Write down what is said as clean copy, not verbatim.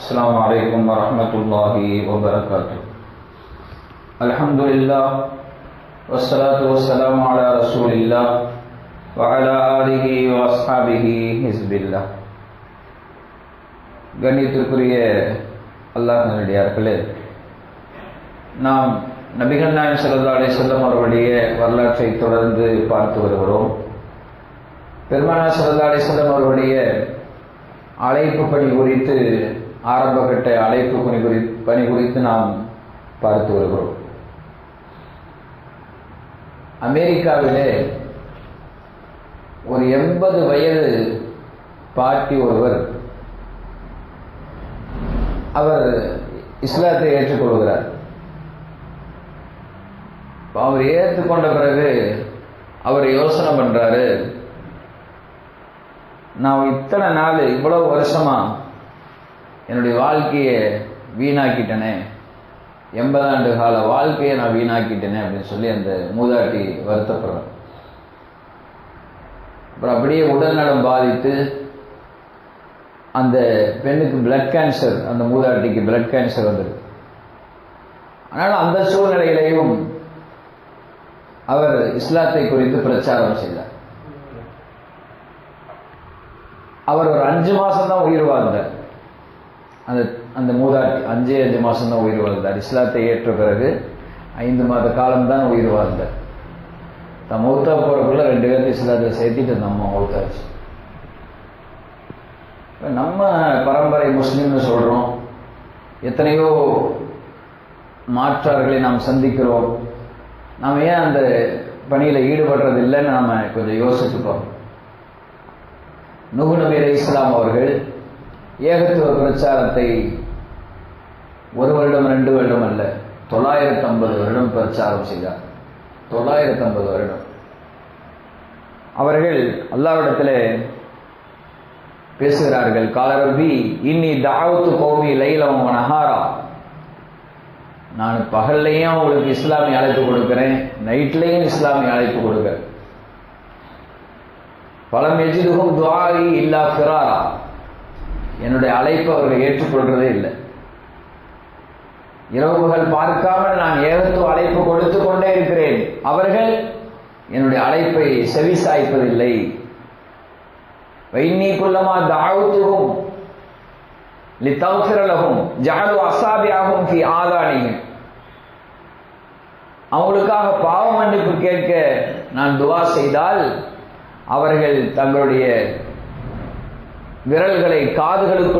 السلام عليكم ورحمة الله وبركاته. الحمد لله والصلاة والسلام على رسول الله وعلى آله وأصحابه حزب الله. கண்ணியத்திற்குரிய அல்லாஹ் நல்லடியார்களே, நாம் நபிகள் நாயகம் ஸல்லல்லாஹு அலைஹி வஸல்லம் அவர்களுடைய வரலாற்றை தொடர்ந்து பார்த்து வருகிறோம். பெருமானார் ஸல்லல்லாஹு அலைஹி வஸல்லம் அவர்களுடைய அழைப்பு பணி குறித்து, ஆரம்பகட்ட அழைப்பு பணி குறித்து நாம் பார்த்து வருகிறோம். அமெரிக்காவிலே ஒரு 80 வயது பாட்டி ஒருவர், அவர் இஸ்லாத்தை ஏற்றுக்கொள்கிறார். அவர் ஏற்றுக்கொண்ட பிறகு அவர் யோசனை பண்றாரு, நான் இத்தனை நாள் இவ்வளவு வருஷமா என்னுடைய வாழ்க்கையை வீணாக்கிட்டனே, 80 ஆண்டு கால வாழ்க்கையை நான் வீணாக்கிட்டேனே அப்படின்னு சொல்லி அந்த மூதாட்டி வருத்தப்படுறார். அப்புறம் அப்படியே உடல்நலம் பாதித்து அந்த பெண்ணுக்கு பிளட் கேன்சர், அந்த மூதாட்டிக்கு பிளட் கேன்சர் வந்திருக்கு. ஆனால் அந்த சூழ்நிலையிலையும் அவர் இஸ்லாத்தை குறித்து பிரச்சாரம் செய்தார். அவர் ஒரு 5 மாசம் தான் உயிர் வாழ்ந்தார். அந்த மூதாட்டி 5 மாசம் தான் உயிர் வாழ்ந்தார். இஸ்லாத்தை ஏற்ற பிறகு 5 மாத காலம்தான் உயிர் வாழ்ந்தார். தான் மௌத்தா போறதுக்குள்ள 2 பேருக்கு இஸ்லாத்தை சேர்த்திட்டு நம்ம மௌத்தாச்சு. நம்ம பரம்பரை முஸ்லீம்னு சொல்றோம், எத்தனையோ மாற்றார்களை நாம் சந்திக்கிறோம். நாம் ஏன் அந்த பணியில் ஈடுபடுறது இல்லைன்னு நாம கொஞ்சம் யோசிச்சுப்போம். நூஹ் நபி அலைஹிஸ்ஸலாம் அவர்கள் ஏகத்துவ பிரச்சாரத்தை 1 வருடம் 2 வருடம் அல்ல, 950 வருடம் பிரச்சாரம் செய்தார். 950 வருடம் அவர்கள் அல்லாஹ்விடத்திலே பேசுகிறார்கள். கால ரப்பி இன்னி தஅவுது கௌமி லைலம் வ நஹாரா, நான் பகல்லையும் உங்களுக்கு இஸ்லாமிய அழைப்பு கொடுக்கிறேன், நைட்லையும் இஸ்லாமிய அழைப்பு கொடுக்கிறேன். பலம் எஜிதுஹும் துஆஇ இல்லா ஃபிராரா, என்னுடைய அழைப்பு அவர்கள் ஏற்றுக்கொள்றதே இல்லை. இரவுகள் பார்க்காமல் நான் ஏகத்துவ அழைப்பு கொடுத்து கொண்டே இருக்கிறேன், அவர்கள் என்னுடைய அழைப்பை செவி சாய்ப்பதில்லை. வைன்னி குல்லமா தஅவுதுஹும் லிதக்ஃபிர லஹும் ஜஅலு அஸாபிஅஹும் ஃபீ ஆதானிஹிம், அவங்களுக்காக பாவ மன்னிப்பு கேட்க நான் துஆ செய்தால் அவர்கள் தங்களுடைய விரல்களை காதுகளுக்கு